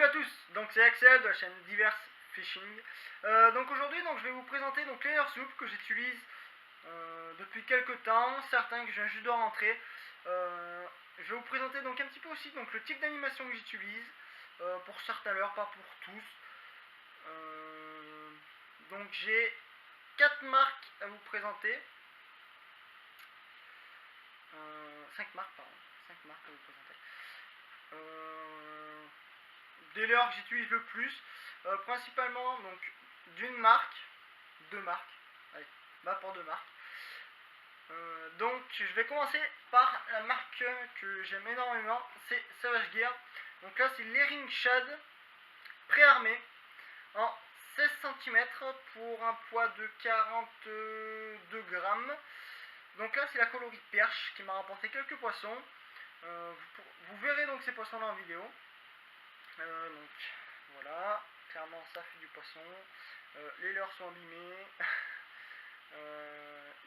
Salut à tous, donc c'est Axel de la chaîne Diverse Fishing. Donc aujourd'hui je vais vous présenter donc les leurres souples que j'utilise depuis quelques temps, certains que je viens juste de rentrer. Je vais vous présenter donc un petit peu aussi donc le type d'animation que j'utilise pour certains leurres, pas pour tous. Donc j'ai 4 marques à vous présenter. 5 marques pardon, 5 marques à vous présenter. Des leurres que j'utilise le plus, principalement donc d'une marque, deux marques, allez, bah pour deux marques. Donc je vais commencer par la marque que j'aime énormément, c'est Savage Gear. Donc là c'est l'Earring Shad préarmé en 16 cm pour un poids de 42 grammes. Donc là c'est la coloris perche qui m'a rapporté quelques poissons. Vous verrez donc ces poissons là en vidéo. Donc voilà, clairement ça fait du poisson. Les leurres sont abîmés.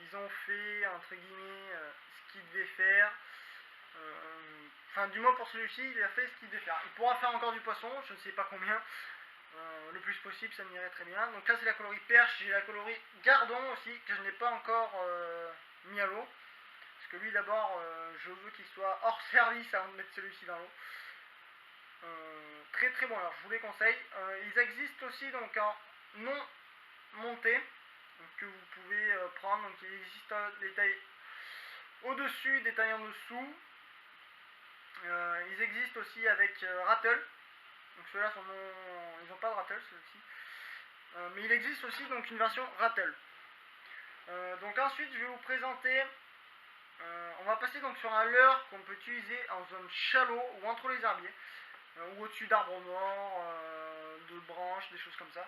Ils ont fait entre guillemets ce qu'ils devaient faire. Enfin du moins pour celui-ci il a fait ce qu'il devait faire. Il pourra faire encore du poisson, je ne sais pas combien. Le plus possible ça m'irait très bien. Donc là c'est la coloris perche, j'ai la coloris gardon aussi que je n'ai pas encore mis à l'eau. Parce que lui d'abord je veux qu'il soit hors service avant de mettre celui-ci dans l'eau. Très très bon, alors je vous les conseille. Ils existent aussi donc en non monté que vous pouvez prendre. Donc il existe des tailles au-dessus, des tailles en dessous. Ils existent aussi avec rattle. Donc ceux-là sont non... ils n'ont pas de rattle ceux-ci. Mais il existe aussi donc une version rattle. Donc ensuite je vais vous présenter. On va passer donc sur un leurre qu'on peut utiliser en zone shallow ou entre les herbiers. Ou au-dessus d'arbres morts, de branches, des choses comme ça.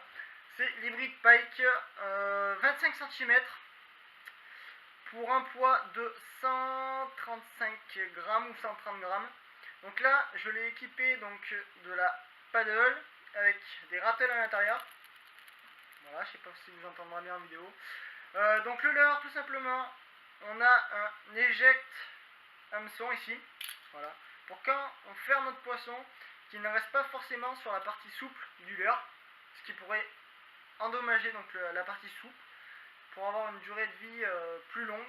C'est l'Hybrid Pike 25 cm pour un poids de 135 grammes ou 130 grammes. Donc là, je l'ai équipé donc de la paddle avec des rattles à l'intérieur. Voilà, je sais pas si vous entendrez bien en vidéo. Donc le leurre, tout simplement, on a un éject hameçon ici. Voilà, pour quand on ferme notre poisson, qu'il ne reste pas forcément sur la partie souple du leurre, ce qui pourrait endommager donc la partie souple pour avoir une durée de vie plus longue.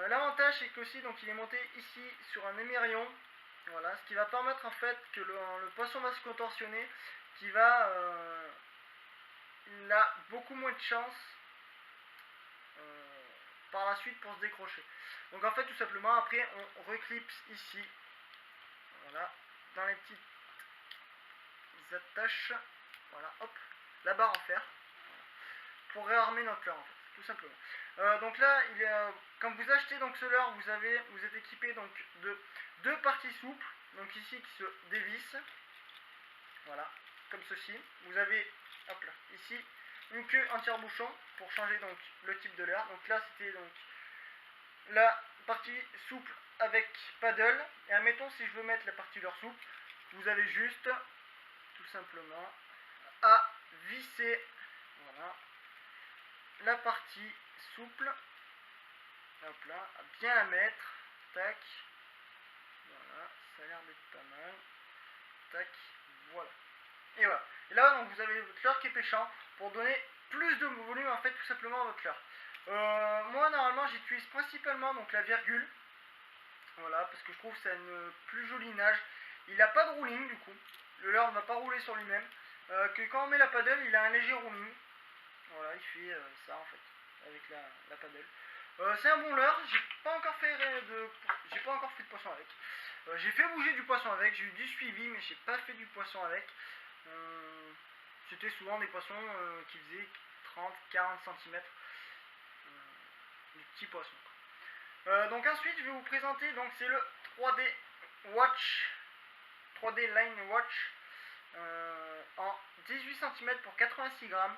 L'avantage c'est qu'aussi donc il est monté ici sur un émerion, voilà, ce qui va permettre en fait que le poisson va se contorsionner, il a beaucoup moins de chance par la suite pour se décrocher. Donc en fait tout simplement après on reclipse ici, voilà, dans les petites attaches, voilà, hop, la barre en fer pour réarmer notre leurre en fait, tout simplement. Donc là, quand vous achetez donc ce leurre, vous êtes équipé donc de deux parties souples, donc ici qui se dévissent, voilà, comme ceci. Vous avez, hop là, ici une queue en tire-bouchon pour changer donc le type de leurre. Donc là, c'était donc la partie souple avec paddle. Et admettons si je veux mettre la partie leurre souple, vous avez juste tout simplement à visser, voilà, la partie souple, hop là, à bien la mettre, tac, voilà, ça a l'air d'être pas mal, tac, voilà, et voilà. Et là donc vous avez votre leurre qui est pêchant pour donner plus de volume en fait tout simplement à votre leurre. Moi normalement j'utilise principalement donc la virgule, voilà, parce que je trouve que ça a une plus jolie nage. Il n'a pas de rouling du coup, le leurre ne va pas rouler sur lui-même. Que quand on met la paddle, il a un léger rouling. Voilà, il fait ça en fait, avec la paddle. C'est un bon leurre, j'ai pas encore fait de poisson avec. J'ai fait bouger du poisson avec, j'ai eu du suivi, mais j'ai pas fait du poisson avec. C'était souvent des poissons qui faisaient 30-40 cm. Des petits poissons. Donc ensuite je vais vous présenter, donc c'est le 3D Watch, 3D Line Watch en 18 cm pour 86 grammes.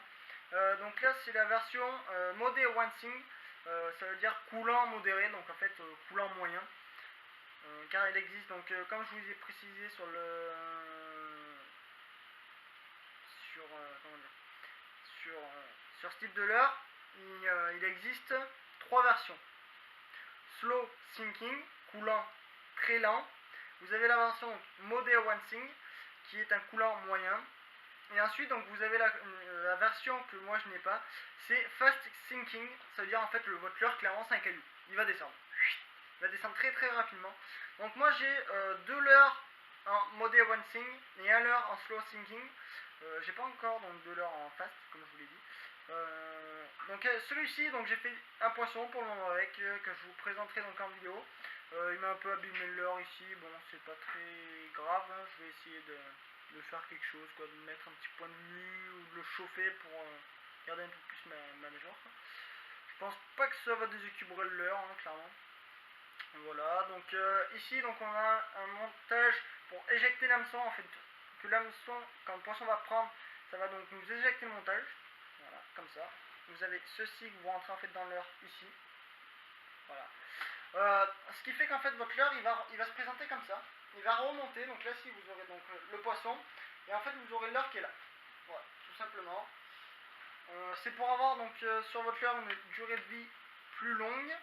Donc là c'est la version modé wansing, ça veut dire coulant modéré, donc en fait coulant moyen, car il existe donc comme je vous ai précisé sur ce type de leurre, il existe trois versions. Slow sinking, coulant très lent. Vous avez la version modé wansing qui est un coulant moyen. Et ensuite donc vous avez la version que moi je n'ai pas, c'est fast sinking, ça veut dire en fait votre leurre clairement c'est un caillou, il va descendre. Il va descendre très très rapidement. Donc moi j'ai 2 leurres en model one sing et un leurre en slow sinking. J'ai pas encore donc 2 leurres en fast comme je vous l'ai dit. Donc celui-ci, donc j'ai fait un poisson pour le moment avec, que je vous présenterai donc en vidéo. Il m'a un peu abîmé le leurre ici, bon c'est pas très grave, hein. Je vais essayer de faire quelque chose, quoi, de mettre un petit point de vue ou de le chauffer pour garder un peu plus ma nageoire. Je pense pas que ça va déséquilibrer le leurre, hein, clairement. Voilà, donc ici donc on a un montage pour éjecter l'hameçon, en fait, que l'hameçon, quand le poisson va prendre, ça va donc nous éjecter le montage. Voilà, comme ça. Vous avez ceci que vous rentrez en fait dans l'heure ici. Voilà. Ce qui fait qu'en fait votre leurre il va se présenter comme ça. Il va remonter. Donc là, si vous aurez donc le poisson. Et en fait, vous aurez l'heure qui est là. Voilà, tout simplement. C'est pour avoir donc sur votre leurre une durée de vie plus longue.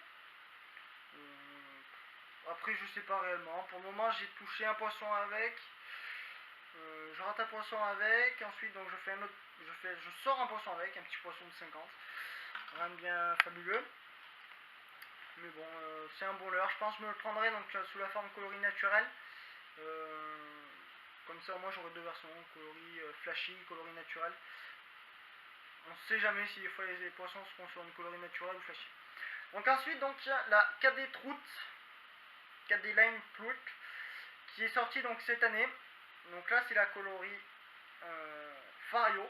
Après, je sais pas réellement. Pour le moment, j'ai touché un poisson avec. Je rate un poisson avec. Ensuite, donc je fais un autre. Je sors un poisson avec, un petit poisson de 50. Rien de bien fabuleux. Mais bon, c'est un bon leurre. Je pense que je me le prendrai donc sous la forme coloris naturelle. Comme ça, moi j'aurai 2 versions, coloris flashy, coloris naturel. On ne sait jamais si des fois les poissons seront sur une coloris naturelle ou flashy. Donc ensuite, donc il y a la KD Trout, KD Line Trout, qui est sortie donc cette année. Donc là, c'est la coloris Fario.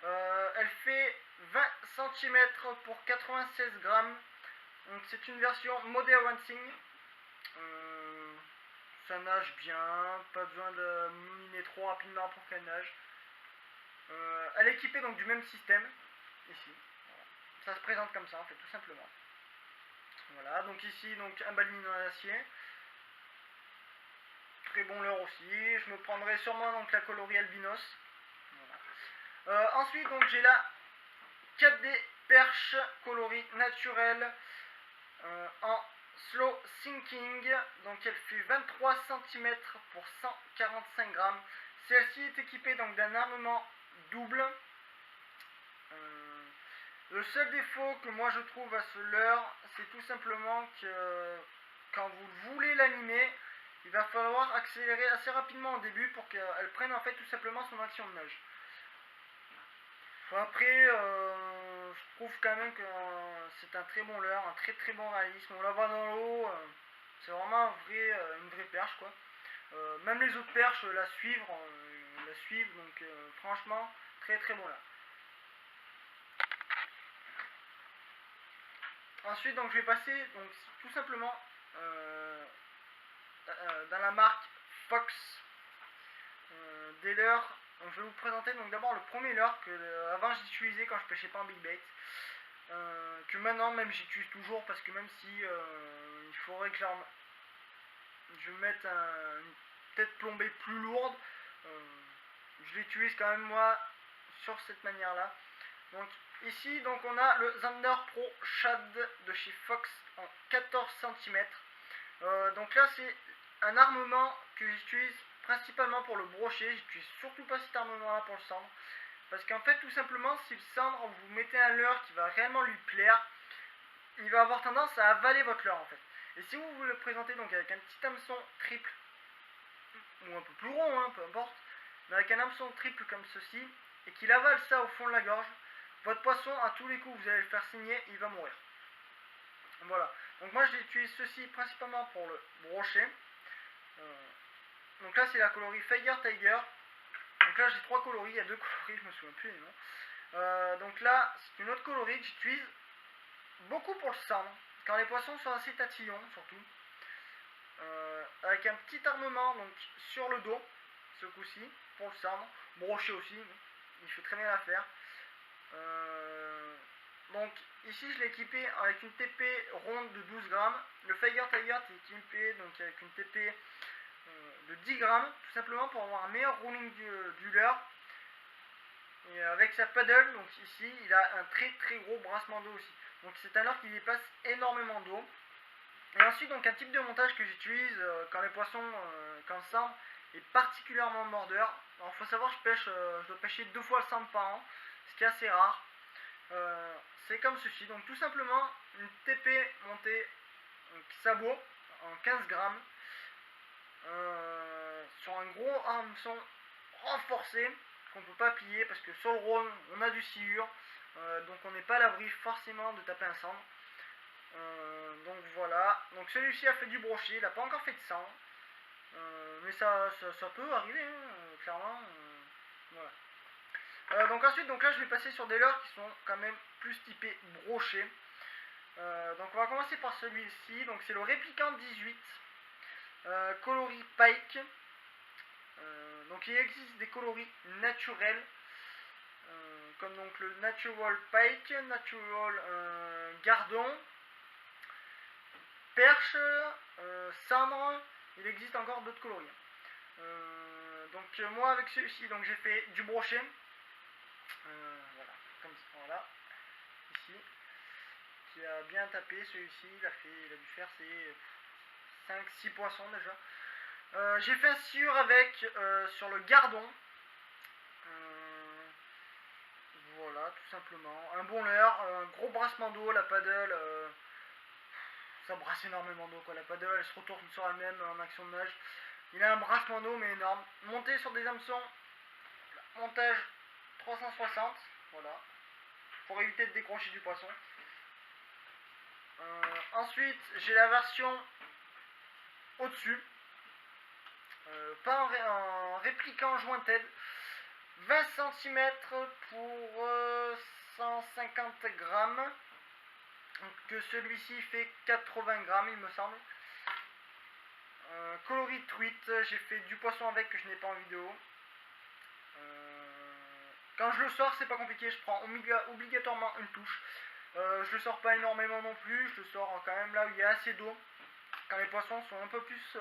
Voilà. Elle fait 20 cm pour 96 grammes. Donc c'est une version Model Rinsing. Ça nage bien, pas besoin de miner trop rapidement pour qu'elle nage. Elle est équipée donc du même système ici. Voilà. Ça se présente comme ça en fait, tout simplement. Voilà, donc ici donc un baline en acier. Très bon leurre aussi. Je me prendrai sûrement donc la coloris albinos. Voilà. Ensuite donc j'ai la 4D perche coloris naturelle en slow sinking. Donc elle fait 23 cm pour 145 grammes. Celle-ci est équipée donc d'un armement double. Le seul défaut que moi je trouve à ce leurre, c'est tout simplement que quand vous voulez l'animer, il va falloir accélérer assez rapidement au début pour qu'elle prenne en fait tout simplement son action de nage. Après, je trouve quand même que c'est un très bon leurre, un très très bon réalisme. On la voit dans l'eau, c'est vraiment une vraie perche quoi. Même les autres perches la suivent, donc franchement, très très bon leurre. Ensuite, donc je vais passer donc tout simplement dans la marque Fox des leurres. Donc, je vais vous présenter donc d'abord le premier leurre que avant j'utilisais quand je pêchais pas en big bait, que maintenant même j'utilise toujours parce que même si il faudrait que je mette une tête plombée plus lourde, je l'utilise quand même moi sur cette manière là. Donc ici donc on a le Zander Pro Shad de chez Fox en 14 cm. Donc là c'est un armement que j'utilise principalement pour le brochet. J'utilise surtout pas cet armement là pour le cendre, parce qu'en fait tout simplement si le cendre vous mettez un leurre qui va réellement lui plaire, il va avoir tendance à avaler votre leurre en fait. Et si vous le présentez donc avec un petit hameçon triple ou un peu plus rond, hein, peu importe, mais avec un hameçon triple comme ceci et qu'il avale ça au fond de la gorge, votre poisson à tous les coups vous allez le faire saigner, il va mourir. Voilà, donc moi j'utilise ceci principalement pour le brochet. Donc là c'est la coloris Fire Tiger. Donc là j'ai 3 coloris, il y a 2 coloris, je me souviens plus les noms. Donc là c'est une autre coloris que j'utilise beaucoup pour le cendre, quand les poissons sont assez tatillons surtout. Avec un petit armement donc sur le dos, ce coup-ci, pour le cendre, brochet aussi, il fait très bien l'affaire. Donc ici je l'ai équipé avec une TP ronde de 12 grammes. Le Fire Tiger est équipé donc avec une TP de 10 grammes, tout simplement pour avoir un meilleur rolling du leurre. Et avec sa paddle, donc ici il a un très très gros brassement d'eau aussi. Donc c'est un leurre qui dépasse énormément d'eau. Et ensuite donc un type de montage que j'utilise quand les poissons, quand le cendre est particulièrement mordeur. Alors faut savoir, je dois pêcher 2 fois le centre par an, ce qui est assez rare. C'est comme ceci, donc tout simplement une TP montée sabot en 15 grammes sur un gros hameçon renforcé qu'on ne peut pas plier parce que sur le Rhône on a du sciure, donc on n'est pas à l'abri forcément de taper un cendre. Donc voilà, donc celui-ci a fait du brochet, il n'a pas encore fait de sang, mais ça peut arriver, hein, clairement. Voilà. Donc ensuite, donc là je vais passer sur des leurres qui sont quand même plus typés brochet. Donc on va commencer par celui-ci, donc c'est le répliquant 18 coloris pike. Donc il existe des coloris naturels, comme donc le natural pike, natural gardon, perche, cendre. Il existe encore d'autres coloris. Donc moi avec celui-ci, donc j'ai fait du brochet. Voilà, comme ça, voilà, ici, qui a bien tapé. Celui-ci, il a dû faire ses 5-6 poissons déjà. J'ai fait un sciure avec sur le gardon. Voilà, tout simplement. Un bon leurre, un gros brassement d'eau, la paddle. Ça brasse énormément d'eau quoi. La paddle elle se retourne sur elle-même en action de nage. Il a un brassement d'eau mais énorme. Monté sur des hameçons, montage 360, voilà, pour éviter de décrocher du poisson. Ensuite j'ai la version au-dessus, pas en répliquant jointed, 20 cm pour 150 grammes. Donc celui-ci fait 80 grammes il me semble. Coloris truite, j'ai fait du poisson avec que je n'ai pas en vidéo. Quand je le sors c'est pas compliqué, je prends obligatoirement une touche. Je le sors pas énormément non plus, je le sors quand même là où il y a assez d'eau. Quand les poissons sont un peu plus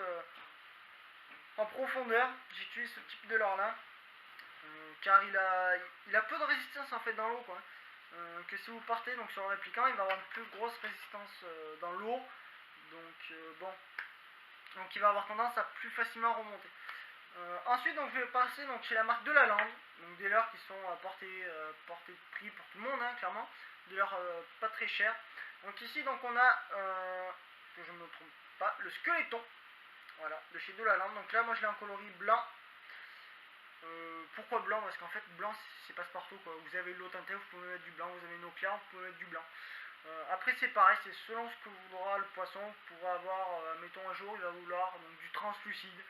en profondeur, j'utilise ce type de leurre là. Car il a peu de résistance en fait dans l'eau quoi. Que si vous partez donc sur le répliquant, il va avoir une plus grosse résistance dans l'eau. Donc bon. Donc il va avoir tendance à plus facilement remonter. Ensuite donc je vais passer donc chez la marque de la Lande, donc des leurres qui sont à portée de prix pour tout le monde hein, clairement, des leurres pas très chers. Donc ici donc on a que je ne me trompe pas, le squeletton, voilà, de chez de la Lande. Donc là moi je l'ai en coloris blanc. Pourquoi blanc? Parce qu'en fait blanc c'est passe-partout quoi. Vous avez l'eau teintée, vous pouvez mettre du blanc, vous avez une eau claire, vous pouvez mettre du blanc. Après c'est pareil, c'est selon ce que voudra le poisson. Vous pourrez avoir, mettons un jour il va vouloir donc, du translucide.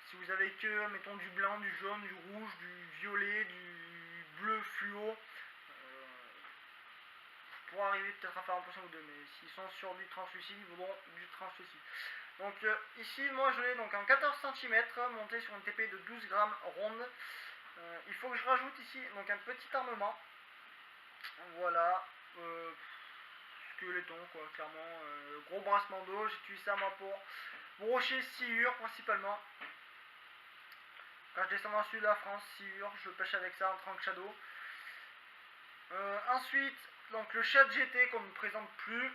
Si vous avez que, mettons, du blanc, du jaune, du rouge, du violet, du bleu fluo, vous pourrez arriver peut-être à faire un poisson ou deux, mais s'ils sont sur du translucide, ils voudront du translucide. Donc ici, moi je l'ai donc en 14 cm, monté sur une TP de 12 grammes ronde. Il faut que je rajoute ici donc un petit armement. Voilà. Squeletton quoi, clairement. Gros brassement d'eau, j'utilise ça moi pour brocher sciure principalement. Quand je descends dans le sud de la France, sciure, je pêche avec ça en tranque shadow. Ensuite, donc le chat GT qu'on ne présente plus.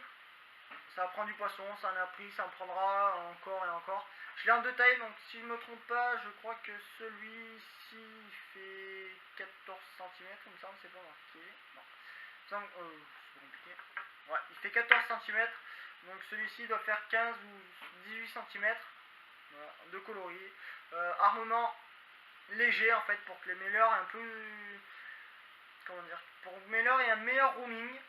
Ça prend du poisson, ça en a pris, ça en prendra encore et encore. Je l'ai en deux tailles, donc si je ne me trompe pas, je crois que celui-ci fait 14 cm, il me semble, c'est pas marqué. Non, c'est pas compliqué. Ouais, il fait 14 cm, donc celui-ci doit faire 15 ou 18 cm. Voilà, de coloris. Armement léger en fait, pour que les mêleurs aient un peu. Comment dire? Pour que les mêleurs aient un meilleur roaming.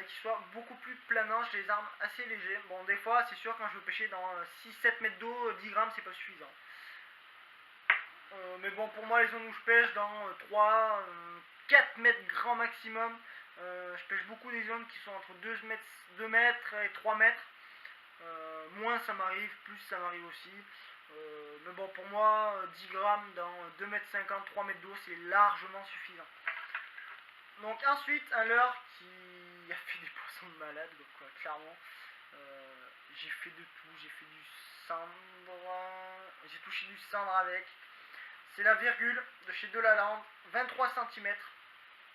Qui soit beaucoup plus planant, j'ai les armes assez légers. Bon, des fois, c'est sûr, quand je veux pêcher dans 6-7 mètres d'eau, 10 grammes, c'est pas suffisant. Mais bon, pour moi, les zones où je pêche, dans 3, 4 mètres grand maximum, je pêche beaucoup des zones qui sont entre 2 mètres et 3 mètres. Moins ça m'arrive, plus ça m'arrive aussi. Mais bon, pour moi, 10 grammes dans 2 mètres 50, 3 mètres d'eau, c'est largement suffisant. Donc ensuite, un leurre qui a fait des poissons de malade, quoi, clairement. J'ai fait de tout, j'ai fait du cendre, j'ai touché du cendre avec. C'est la virgule de chez Delalande, 23 cm.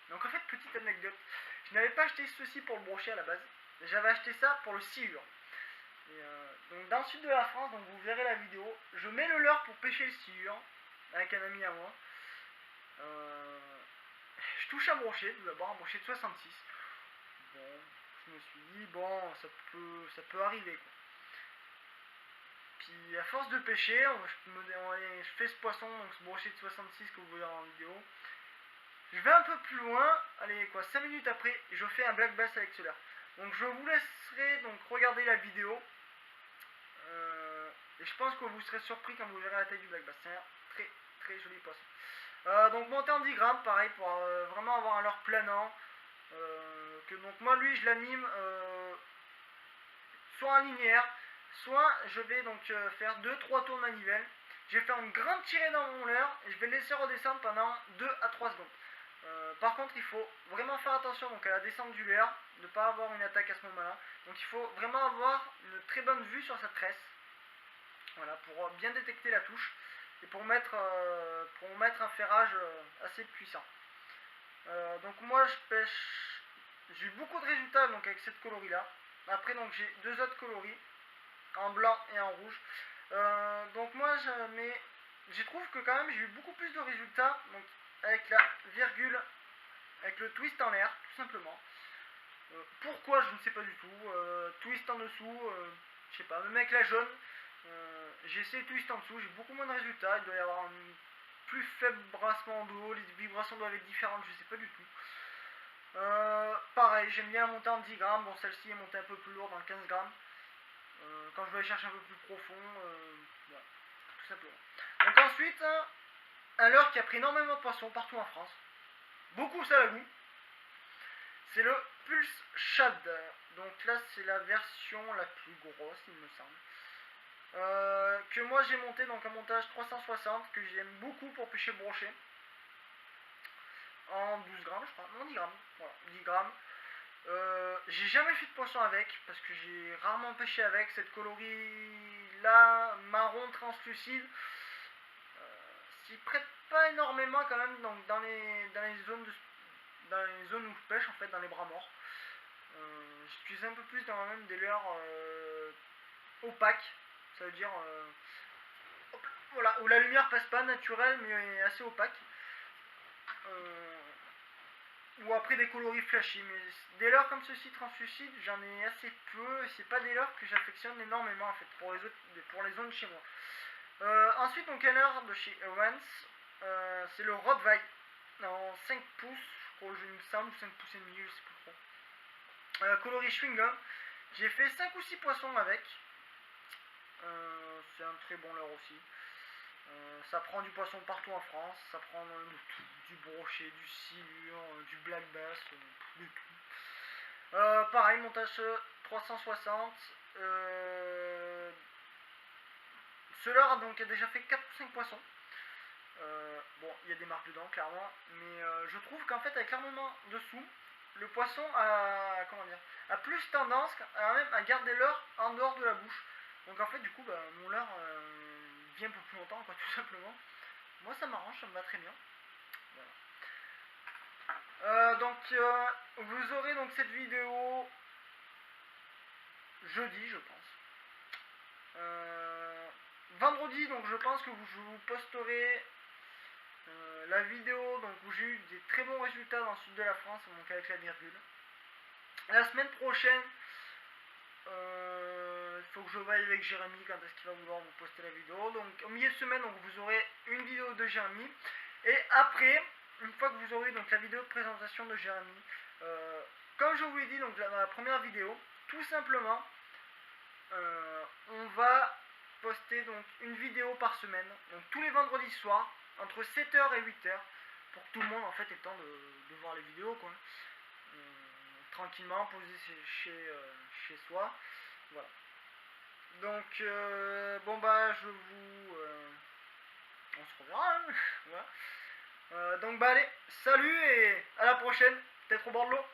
Donc en fait, petite anecdote, je n'avais pas acheté ceci pour le brochet à la base, j'avais acheté ça pour le sciure. Et donc dans le sud de la France, donc vous verrez la vidéo. Je mets le leurre pour pêcher le silure avec un ami à moi. Je touche un brochet, tout d'abord un brochet de 66. Bon, je me suis dit bon, ça peut arriver quoi. Puis à force de pêcher, je fais ce poisson, donc ce brochet de 66 que vous voyez en vidéo. Je vais un peu plus loin, allez quoi, 5 minutes après, je fais un black bass avec ce leurre. Donc je vous laisserai donc regarder la vidéo. Et je pense que vous serez surpris quand vous verrez la taille du black bass. C'est un très très joli poisson. Donc monter en 10 grammes, pareil, pour vraiment avoir un leurre planant. Donc moi lui je l'anime soit en linéaire, soit je vais donc faire 2-3 tours de manivelle. Je vais faire une grande tirée dans mon leurre et je vais le laisser redescendre pendant 2 à 3 secondes. Par contre il faut vraiment faire attention donc, à la descente du leurre, de ne pas avoir une attaque à ce moment là. Donc il faut vraiment avoir une très bonne vue sur cette tresse. Voilà, pour bien détecter la touche et pour mettre un ferrage assez puissant. Donc moi je pêche, j'ai eu beaucoup de résultats donc, avec cette coloris là. Après donc j'ai deux autres coloris, en blanc et en rouge. Donc moi je trouve que quand même j'ai eu beaucoup plus de résultats donc, avec la virgule, avec le twist en l'air tout simplement. Pourquoi je ne sais pas du tout. Twist en dessous, je sais pas, même avec la jaune. J'ai essayé twist en dessous, j'ai beaucoup moins de résultats. Il doit y avoir un plus faible brassement d'eau, les vibrations doivent être différentes, je sais pas du tout. Pareil, j'aime bien la monter en 10 grammes. Bon, celle-ci est montée un peu plus lourde en 15 grammes. Quand je vais aller chercher un peu plus profond, voilà, tout simplement. Donc ensuite, un leurre qui a pris énormément de poissons partout en France. Beaucoup ça la goût. C'est le Pulse Shad. Donc là, c'est la version la plus grosse, il me semble. Que moi j'ai monté donc un montage 360 que j'aime beaucoup pour pêcher le brochet en 12 grammes je crois, non 10 grammes, voilà, 10 grammes. J'ai jamais fait de poisson avec parce que j'ai rarement pêché avec cette coloris là marron translucide. S'y prête pas énormément quand même donc dans les zones où je pêche en fait, dans les bras morts. J'utilise un peu plus dans même des leurres opaques. Ça veut dire voilà, où la lumière passe pas, naturelle mais assez opaque. Ou après des coloris flashy, mais des leurres comme ceci translucides, j'en ai assez peu, et c'est pas des leurres que j'affectionne énormément en fait pour les zones chez moi. Ensuite donc un leurre de chez Owens, c'est le Rottweil en 5 pouces, je crois, il me semble, 5 pouces et demi, je sais plus trop. Coloris chewing gum, j'ai fait 5 ou 6 poissons avec. C'est un très bon leurre aussi. Ça prend du poisson partout en France, ça prend du brochet, du silure, du black bass, de tout. Pareil, montage 360. Ce leurre a donc déjà fait 4 ou 5 poissons. Bon, il y a des marques dedans, clairement, mais je trouve qu'en fait, avec l'armement dessous, le poisson a plus tendance à garder leurre en dehors de la bouche. Donc en fait, du coup, mon leurre vit un peu plus longtemps, quoi, tout simplement. Moi, ça m'arrange, ça me va très bien. Voilà. Donc, vous aurez donc cette vidéo jeudi, je pense. Vendredi, donc je pense que je vous posterai la vidéo donc, où j'ai eu des très bons résultats dans le sud de la France, donc avec la virgule. La semaine prochaine, il faut que je voie avec Jérémy quand est-ce qu'il va vouloir vous poster la vidéo. Donc au milieu de semaine, donc, vous aurez une vidéo de Jérémy. Et après, une fois que vous aurez donc, la vidéo de présentation de Jérémy, comme je vous l'ai dit donc, dans la première vidéo, tout simplement, on va poster donc, une vidéo par semaine, donc tous les vendredis soirs, entre 7h et 8h, pour que tout le monde en fait ait le temps de voir les vidéos, quoi. Tranquillement, posé chez soi. Voilà. Donc, bon bah, on se reverra, hein. Voilà. Donc bah allez, salut et à la prochaine, peut-être au bord de l'eau.